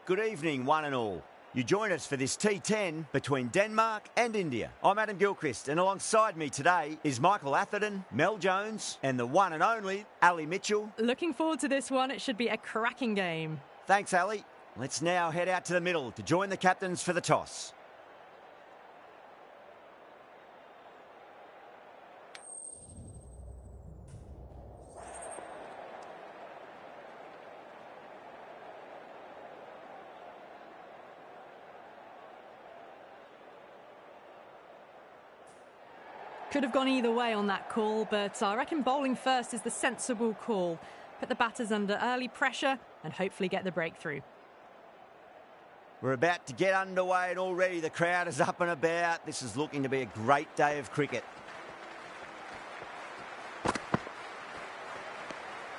Good evening, one and all. You join us for this T10 between Denmark and India. I'm Adam Gilchrist, and alongside me today is Michael Atherton, Mel Jones, and the one and only Ali Mitchell. Looking forward to this one. It should be a cracking game. Thanks, Ali. Let's now head out to the middle to join the captains for the toss. Could have gone either way on that call, but I reckon bowling first is the sensible call. Put the batters under early pressure and hopefully get the breakthrough. We're about to get underway and already the crowd is up and about. This is looking to be a great day of cricket.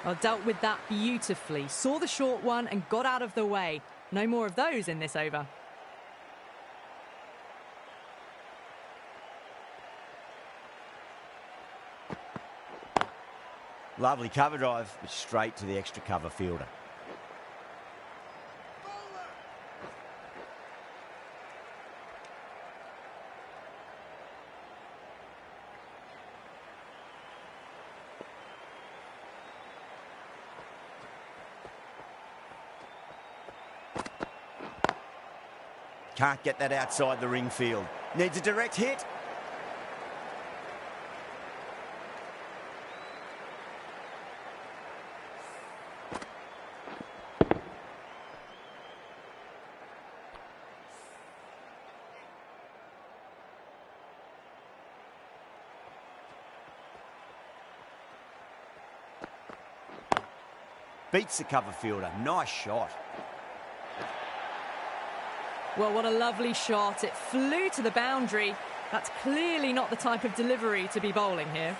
Well, dealt with that beautifully. Saw the short one and got out of the way. No more of those in this over. Lovely cover drive, but straight to the extra cover fielder. Can't get that outside the ring field. Needs a direct hit. Beats the cover fielder. Nice shot. Well, what a lovely shot. It flew to the boundary. That's clearly not the type of delivery to be bowling here.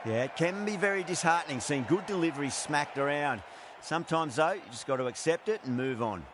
Yeah, it can be very disheartening seeing good delivery smacked around. Sometimes, though, you just got to accept it and move on.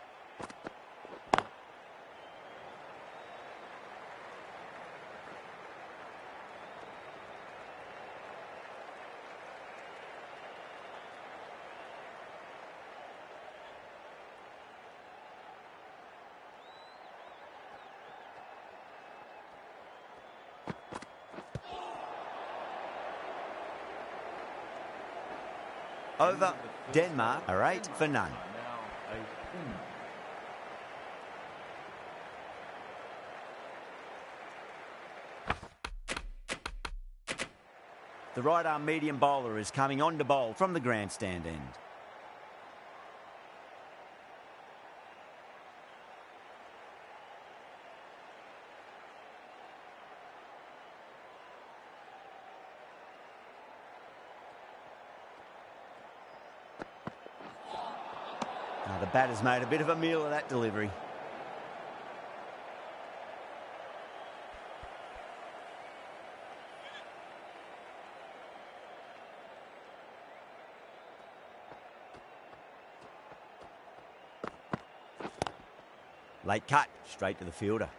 Over, Denmark are 8 for none. The right arm medium bowler is coming on to bowl from the grandstand end. The batter's made a bit of a meal of that delivery. Late cut, straight to the fielder.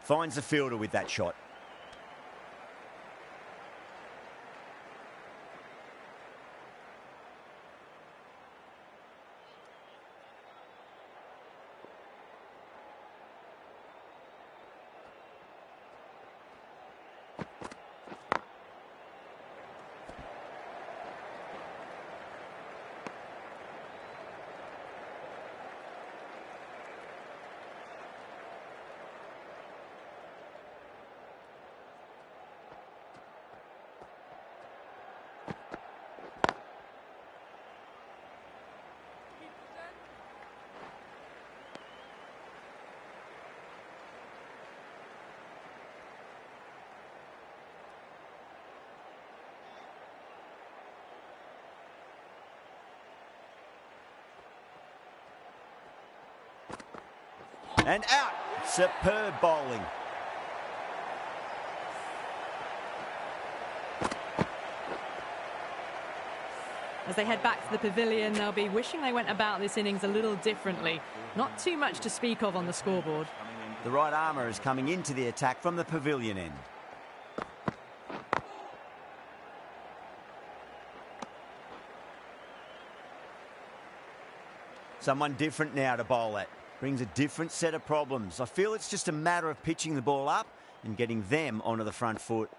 Finds the fielder with that shot. And out. Superb bowling. As they head back to the pavilion, they'll be wishing they went about this innings a little differently. Not too much to speak of on the scoreboard. The right armour is coming into the attack from the pavilion end. Someone different now to bowl at. Brings a different set of problems. I feel it's just a matter of pitching the ball up and getting them onto the front foot.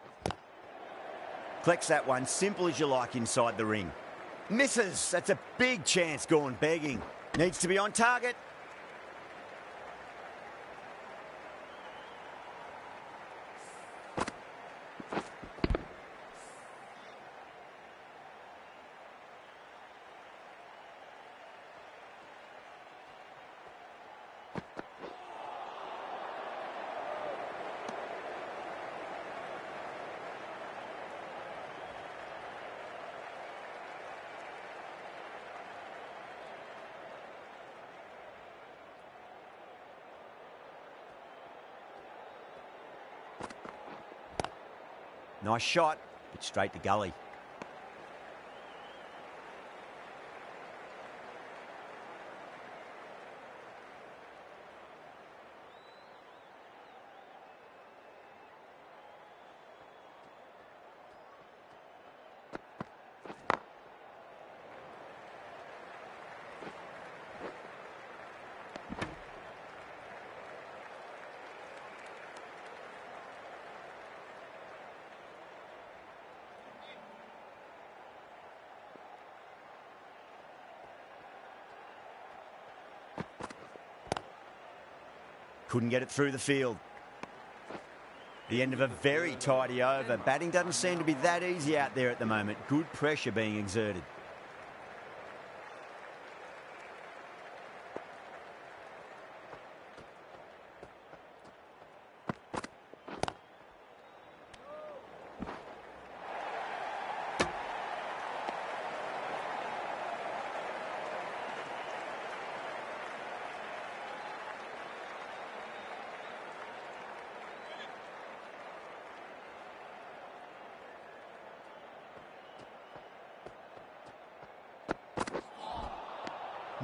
Collects that one, simple as you like inside the ring. Misses. That's a big chance gone begging. Needs to be on target. Nice shot, but straight to gully. Couldn't get it through the field. The end of a very tidy over. Batting doesn't seem to be that easy out there at the moment. Good pressure being exerted.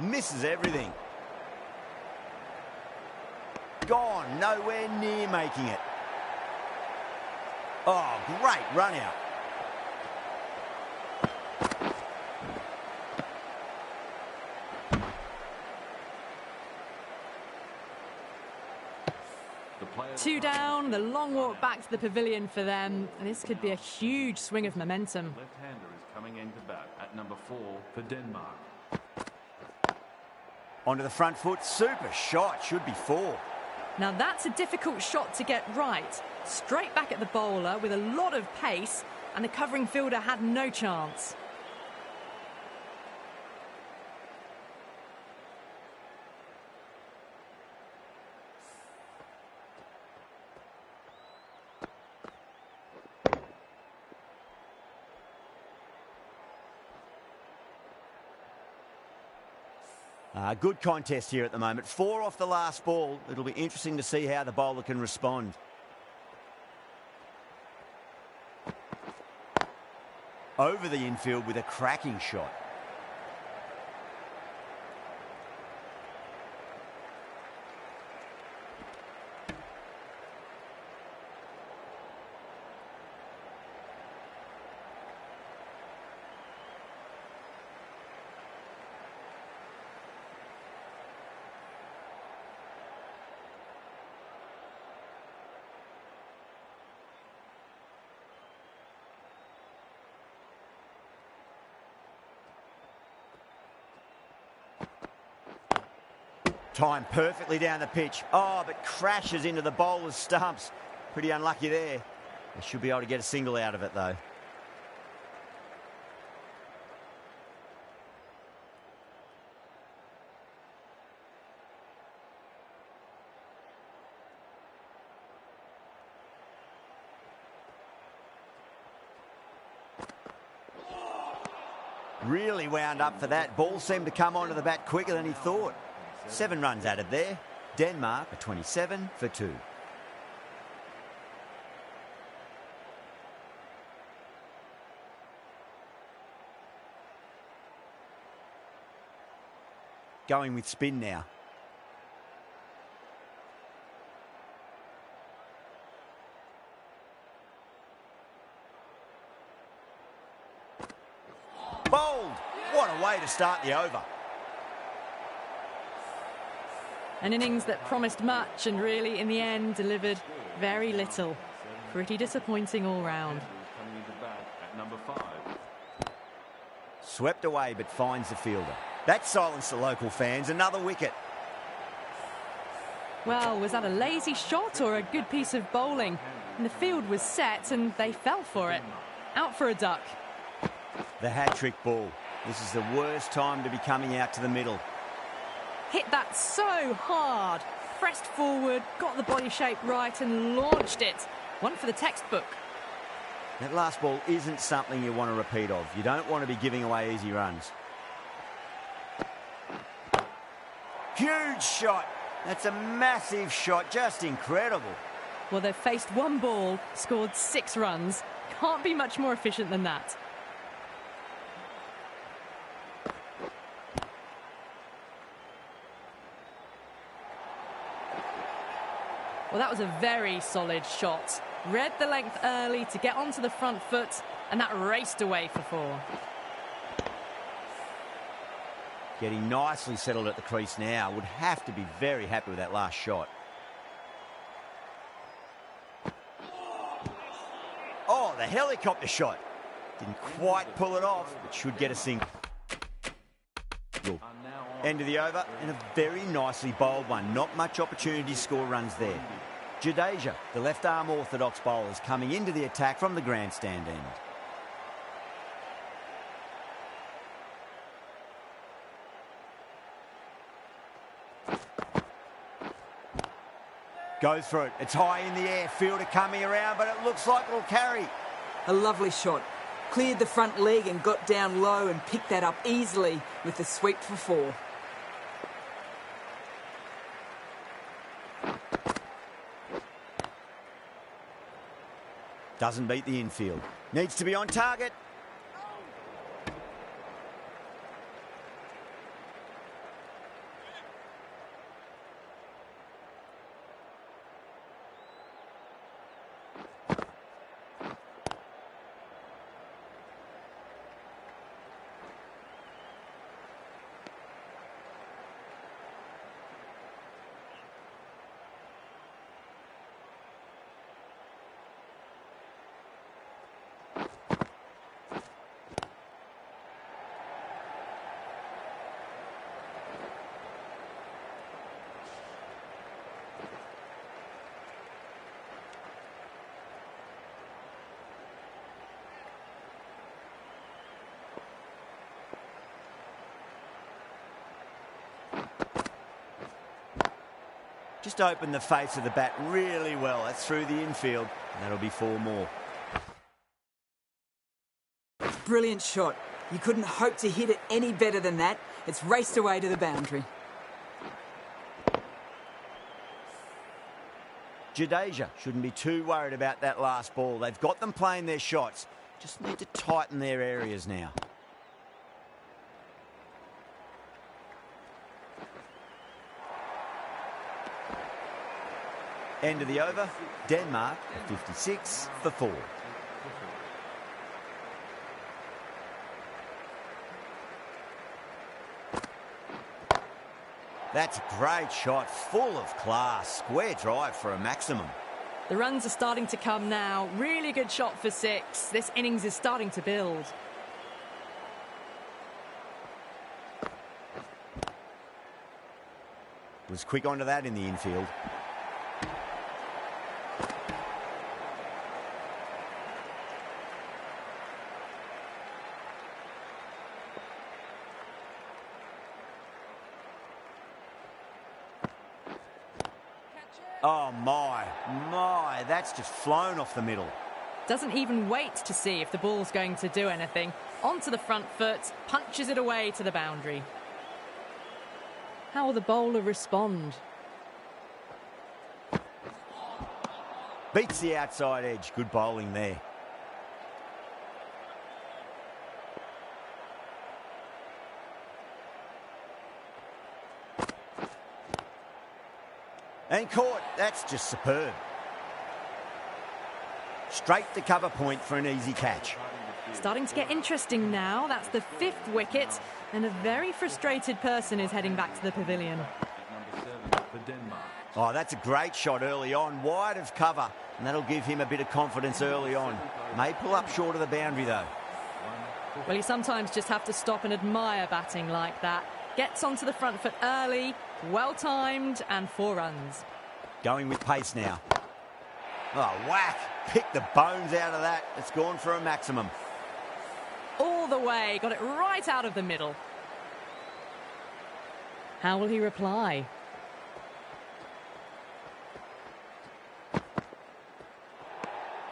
Misses everything. Gone, nowhere near making it. Oh, great run out. Two down, the long walk back to the pavilion for them, and this could be a huge swing of momentum. Left-hander is coming into bat at number 4 for Denmark. Onto the front foot, super shot, should be 4. Now that's a difficult shot to get right. Straight back at the bowler with a lot of pace, and the covering fielder had no chance. Good contest here at the moment. 4 off the last ball. It'll be interesting to see how the bowler can respond. Over the infield with a cracking shot. Timed perfectly down the pitch. Oh, but crashes into the bowler's stumps. Pretty unlucky there. They should be able to get a single out of it, though. Really wound up for that. Ball seemed to come onto the bat quicker than he thought. 7 runs added there. Denmark are 27 for 2. Going with spin now. Bowled! What a way to start the over. An innings that promised much and really, in the end, delivered very little. Pretty disappointing all round. Coming into bat at number 5. Swept away but finds the fielder. That silenced the local fans. Another wicket. Well, was that a lazy shot or a good piece of bowling? And the field was set and they fell for it. Out for a duck. The hat-trick ball. This is the worst time to be coming out to the middle. Hit that so hard. Pressed forward, got the body shape right and launched it. One for the textbook. That last ball isn't something you want to repeat of. You don't want to be giving away easy runs. Huge shot. That's a massive shot. Just incredible. Well, they've faced one ball, scored 6 runs. Can't be much more efficient than that. Well, that was a very solid shot. Read the length early to get onto the front foot, and that raced away for 4. Getting nicely settled at the crease now. Would have to be very happy with that last shot. Oh, the helicopter shot. Didn't quite pull it off, but should get a single. End of the over, and a very nicely bowled one. Not much opportunity to score runs there. Jadeja, the left-arm orthodox bowler, is coming into the attack from the grandstand end. Goes for it. It's high in the air. Fielder coming around, but it looks like it'll carry. A lovely shot. Cleared the front leg and got down low and picked that up easily with the sweep for 4. Doesn't beat the infield. Needs to be on target. Just opened the face of the bat really well. That's through the infield, and that'll be 4 more. Brilliant shot. You couldn't hope to hit it any better than that. It's raced away to the boundary. Jadeja shouldn't be too worried about that last ball. They've got them playing their shots. Just need to tighten their areas now. End of the over. Denmark are 56 for 4. That's a great shot, full of class. Square drive for a maximum. The runs are starting to come now. Really good shot for 6. This innings is starting to build. Was quick onto that in the infield. Oh, my, that's just flown off the middle. Doesn't even wait to see if the ball's going to do anything. Onto the front foot, punches it away to the boundary. How will the bowler respond? Beats the outside edge. Good bowling there. And caught. That's just superb. Straight to cover point for an easy catch. Starting to get interesting now. That's the 5th wicket, and a very frustrated person is heading back to the pavilion. At number 7 for Denmark. Oh, that's a great shot early on, wide of cover, and that'll give him a bit of confidence early on. May pull up short of the boundary, though. Well, you sometimes just have to stop and admire batting like that. Gets onto the front foot early, well-timed, and 4 runs. Going with pace now. Oh, whack! Pick the bones out of that. It's gone for a maximum. All the way, got it right out of the middle. How will he reply?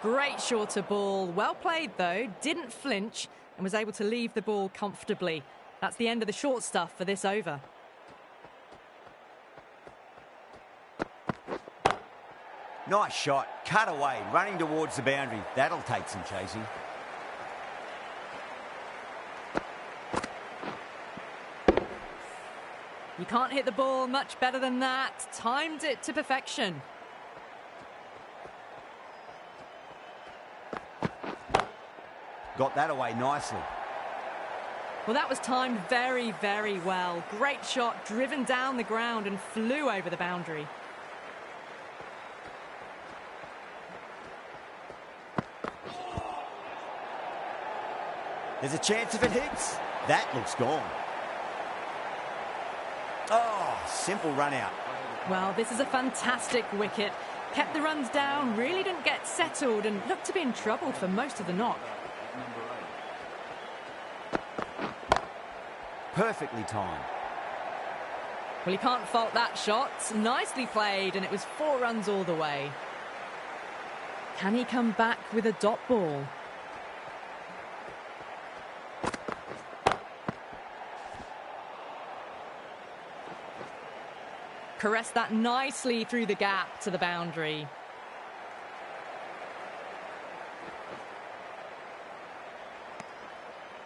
Great shorter ball. Well played, though. Didn't flinch and was able to leave the ball comfortably. That's the end of the short stuff for this over. Nice shot. Cut away. Running towards the boundary. That'll take some chasing. You can't hit the ball much better than that. Timed it to perfection. Got that away nicely. Well, that was timed very, very well. Great shot, driven down the ground and flew over the boundary. There's a chance if it hits. That looks gone. Oh, simple run out. Well, this is a fantastic wicket. Kept the runs down, really didn't get settled and looked to be in trouble for most of the knock. At number 8. Perfectly timed. Well, you can't fault that shot. Nicely played, and it was 4 runs all the way. Can he come back with a dot ball? Caressed that nicely through the gap to the boundary.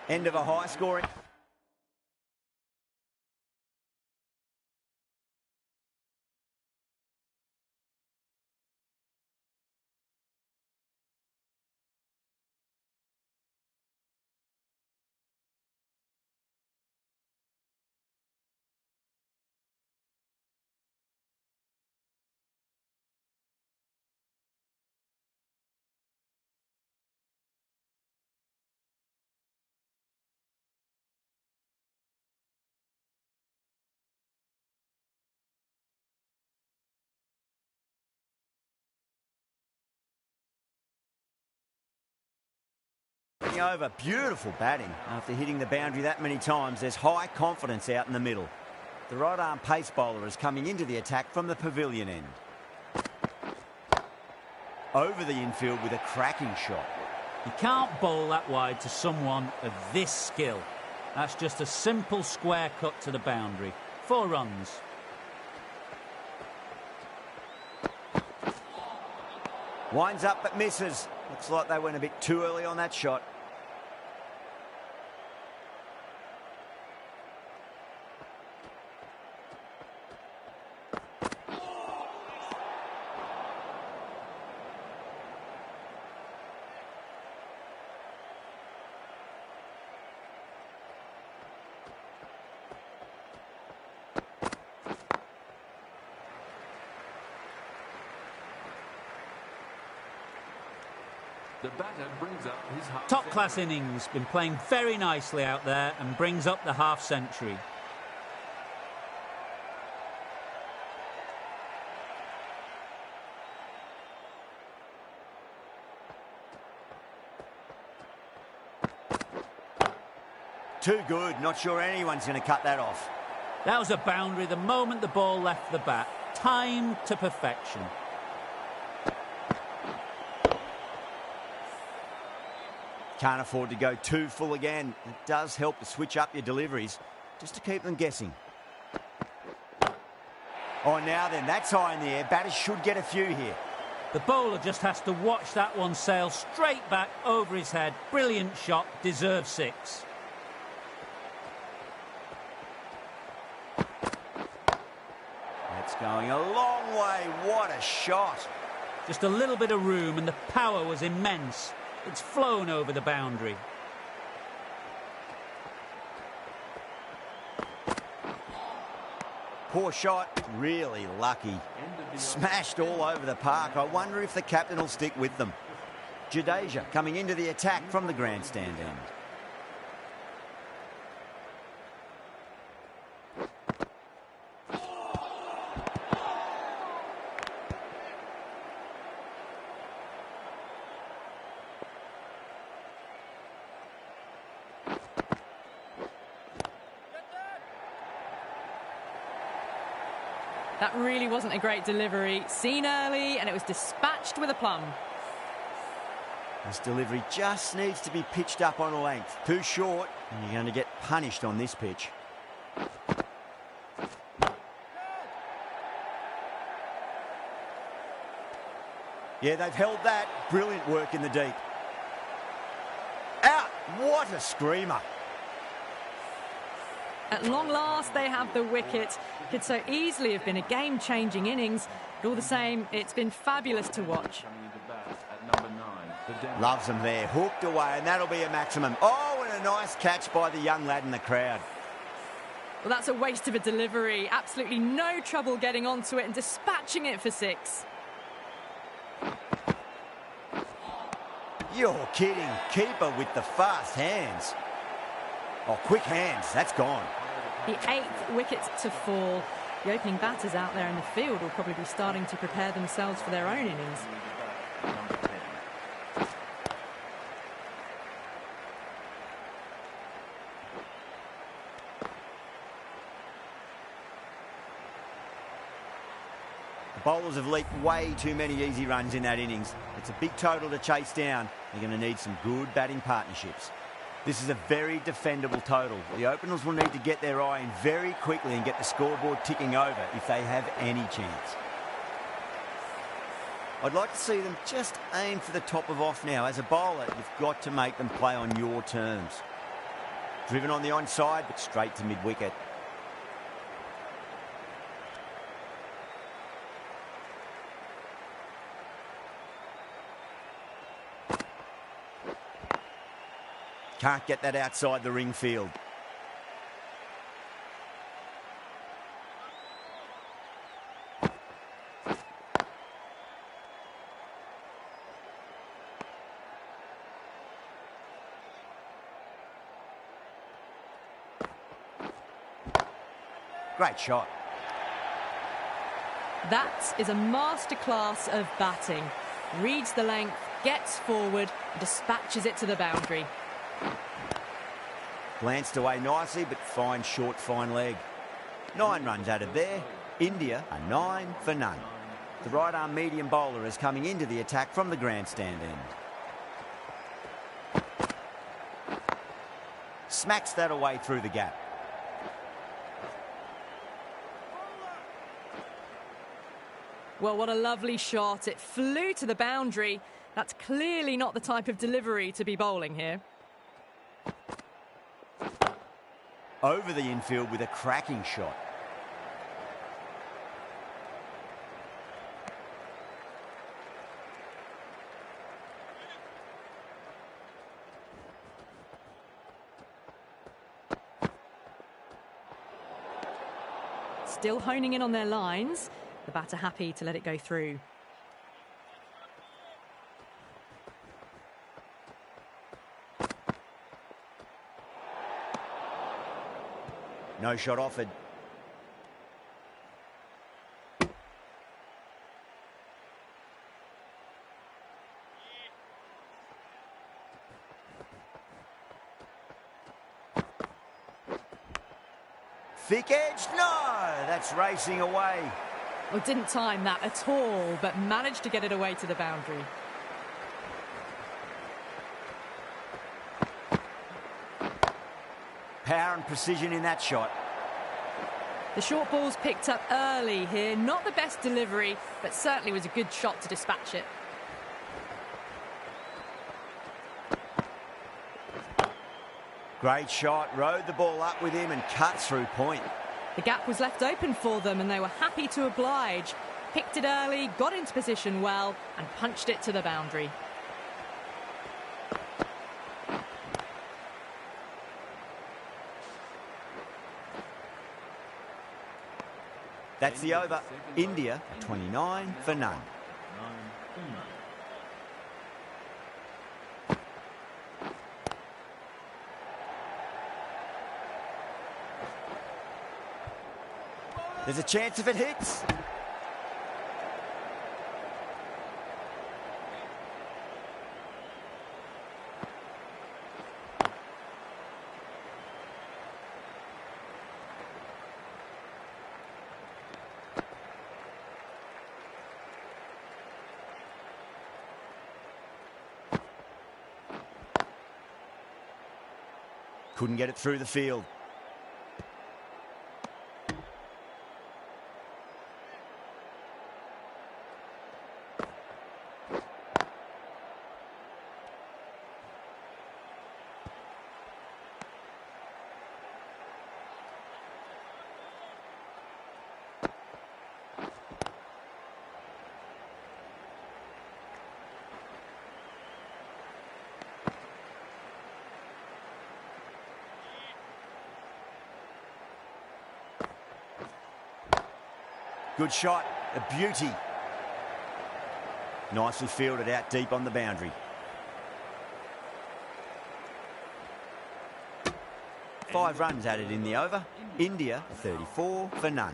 End of a high scoring. Over. Beautiful batting. After hitting the boundary that many times, there's high confidence out in the middle. The right-arm pace bowler is coming into the attack from the pavilion end. Over the infield with a cracking shot. You can't bowl that wide to someone of this skill. That's just a simple square cut to the boundary. 4 runs. Winds up but misses. Looks like they went a bit too early on that shot. The batter brings up his half Top class innings. Been playing very nicely out there and brings up the half century. Too good. Not sure anyone's going to cut that off. That was a boundary the moment the ball left the bat. Timed to perfection. Can't afford to go too full again. It does help to switch up your deliveries, just to keep them guessing. Oh, now then, that's high in the air. Batters should get a few here. The bowler just has to watch that one sail straight back over his head. Brilliant shot, deserves 6. That's going a long way. What a shot. Just a little bit of room and the power was immense. It's flown over the boundary. Poor shot, really lucky. Smashed all over the park. I wonder if the captain will stick with them. Jadeja coming into the attack from the grandstand end. That really wasn't a great delivery. Seen early, and it was dispatched with a plum. This delivery just needs to be pitched up on a length. Too short, and you're going to get punished on this pitch. Yeah, they've held that. Brilliant work in the deep. Out! What a screamer. At long last, they have the wicket. Could so easily have been a game-changing innings, but all the same, it's been fabulous to watch. Coming into bat at number 9 for Denmark. Loves them there. Hooked away, and that'll be a maximum. Oh, and a nice catch by the young lad in the crowd. Well, that's a waste of a delivery. Absolutely no trouble getting onto it and dispatching it for 6. You're kidding. Keeper with the fast hands. Oh, quick hands. That's gone. The 8th wicket to fall. The opening batters out there in the field will probably be starting to prepare themselves for their own innings. Number 10. The bowlers have leaked way too many easy runs in that innings. It's a big total to chase down. They're going to need some good batting partnerships. This is a very defendable total. The openers will need to get their eye in very quickly and get the scoreboard ticking over if they have any chance. I'd like to see them just aim for the top of off now. As a bowler, you've got to make them play on your terms. Driven on the onside, but straight to mid-wicket. Can't get that outside the ring field. Great shot. That is a masterclass of batting. Reads the length, gets forward, dispatches it to the boundary. Glanced away nicely, but fine short, fine leg. 9 runs added there. India are 9 for none. The right-arm medium bowler is coming into the attack from the grandstand end. Smacks that away through the gap. Well, what a lovely shot. It flew to the boundary. That's clearly not the type of delivery to be bowling here. Over the infield with a cracking shot. Still honing in on their lines. The batter happy to let it go through. No shot offered. Thick edge, no! That's racing away. Well, didn't time that at all, but managed to get it away to the boundary. Power and precision in that shot. The short ball's picked up early here. Not the best delivery, but certainly was a good shot to dispatch it. Great shot, rode the ball up with him and cut through point. The gap was left open for them and they were happy to oblige. Picked it early, got into position well and punched it to the boundary. That's the over. India 29 for none. There's a chance if it hits. Couldn't get it through the field. Good shot, a beauty. Nicely fielded out deep on the boundary. 5 runs added in the over. India 34 for none.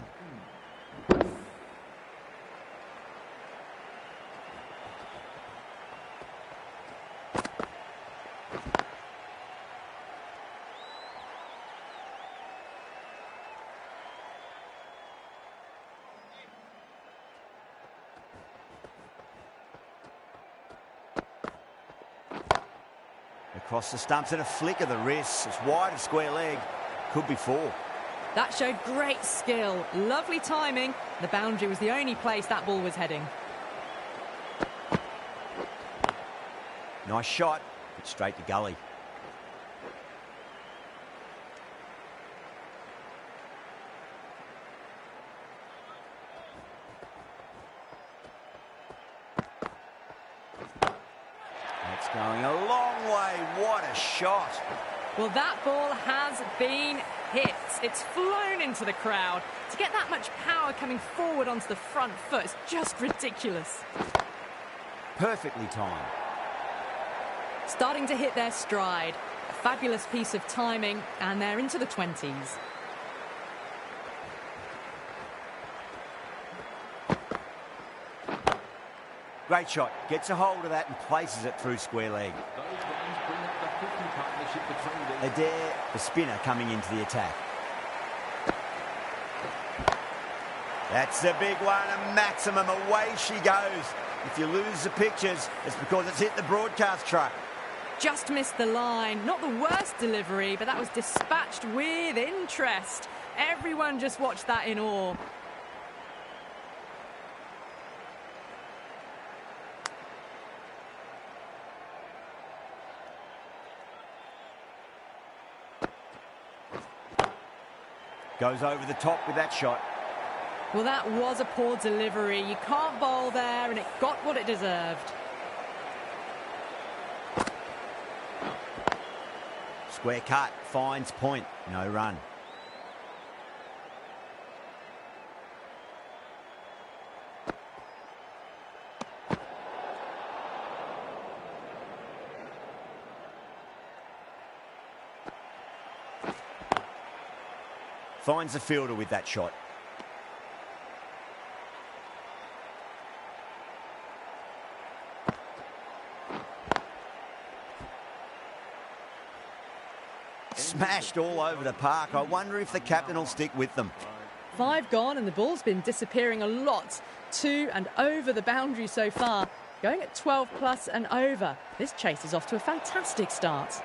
Across the stumps and a flick of the wrist. It's wide of square leg. Could be 4. That showed great skill. Lovely timing. The boundary was the only place that ball was heading. Nice shot, but straight to gully. It's going a long way. What a shot. Well, that ball has been hit. It's flown into the crowd. To get that much power coming forward onto the front foot is just ridiculous. Perfectly timed. Starting to hit their stride. A fabulous piece of timing, and they're into the 20s. Great shot. Gets a hold of that and places it through square leg. Adair, the spinner, coming into the attack. That's a big one, a maximum. Away she goes. If you lose the pictures, it's because it's hit the broadcast truck. Just missed the line. Not the worst delivery, but that was dispatched with interest. Everyone just watched that in awe. Goes over the top with that shot. Well, that was a poor delivery. You can't bowl there, and it got what it deserved. Square cut, finds point, no run. Finds the fielder with that shot. Smashed all over the park. I wonder if the captain will stick with them. 5 gone, and the ball's been disappearing a lot to and over the boundary so far. Going at 12 plus and over. This chase is off to a fantastic start.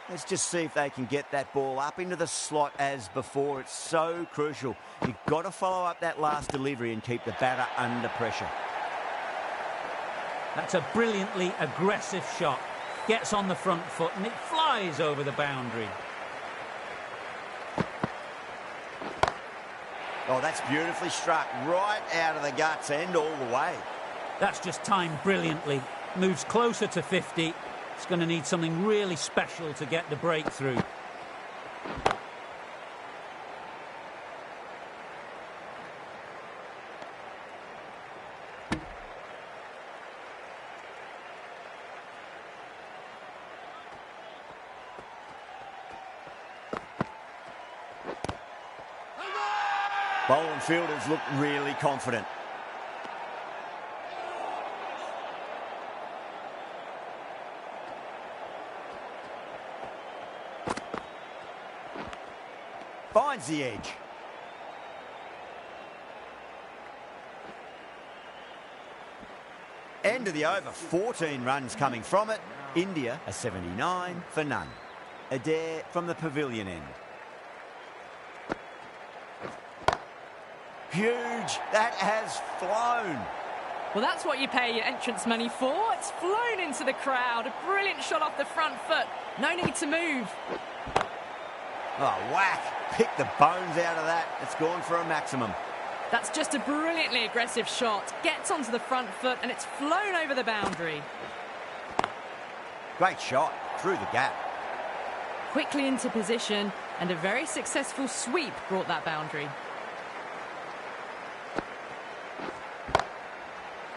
Let's just see if they can get that ball up into the slot as before. It's so crucial. You've got to follow up that last delivery and keep the batter under pressure. That's a brilliantly aggressive shot. Gets on the front foot and it flies over the boundary. Oh, that's beautifully struck. Right out of the guts and all the way. That's just timed brilliantly. Moves closer to 50. It's going to need something really special to get the breakthrough. Bowling fielders look really confident. Finds the edge. End of the over, 14 runs coming from it. India a 79 for none. Adair from the pavilion end. Huge. That has flown. Well, that's what you pay your entrance money for. It's flown into the crowd. A brilliant shot off the front foot. No need to move. Oh, whack. Pick the bones out of that. It's gone for a maximum. That's just a brilliantly aggressive shot. Gets onto the front foot and it's flown over the boundary. Great shot. Through the gap. Quickly into position and a very successful sweep brought that boundary.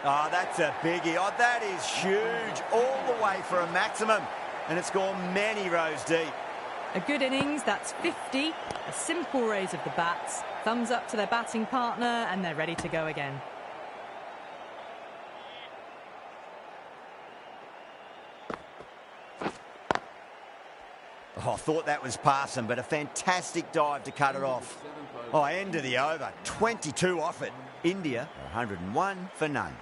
Oh, that's a biggie. Oh, that is huge. All the way for a maximum. And it's gone many rows deep. A good innings, that's 50. A simple raise of the bats. Thumbs up to their batting partner and they're ready to go again. Oh, I thought that was passing, but a fantastic dive to cut it off. Oh, end of the over. 22 off it. India, 101 for none.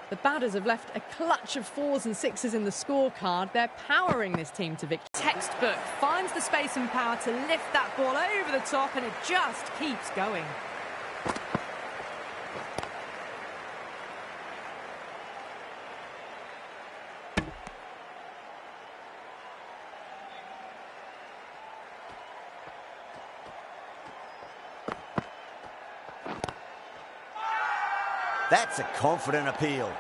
The batters have left a clutch of 4s and 6s in the scorecard. They're powering this team to victory. Textbook finds the space and power to lift that ball over the top and it just keeps going. That's a confident appeal.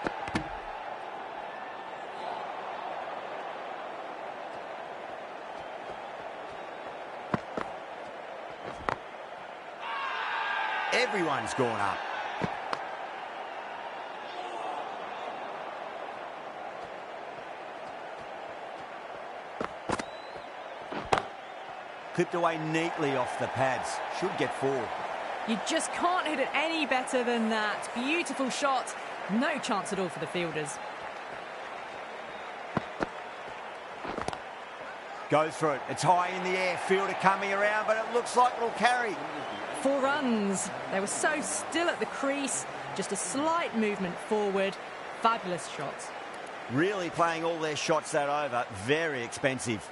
Everyone's gone up. Clipped away neatly off the pads. Should get 4. You just can't hit it any better than that. Beautiful shot. No chance at all for the fielders. Goes for it. It's high in the air. Fielder coming around, but it looks like it'll carry. 4 runs. They were so still at the crease. Just a slight movement forward. Fabulous shots. Really playing all their shots that over. Very expensive.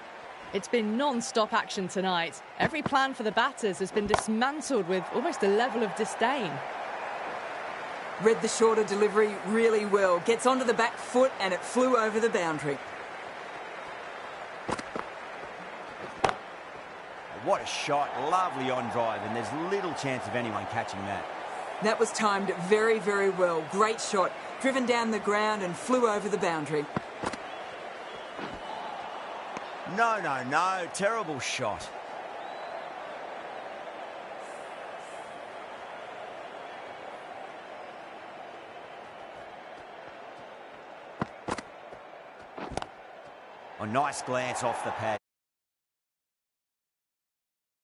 It's been non-stop action tonight. Every plan for the batters has been dismantled with almost a level of disdain. Read the shorter delivery really well. Gets onto the back foot and it flew over the boundary. What a shot. Lovely on drive, and there's little chance of anyone catching that. That was timed very, very well. Great shot. Driven down the ground and flew over the boundary. No, no, no. Terrible shot. A nice glance off the pad.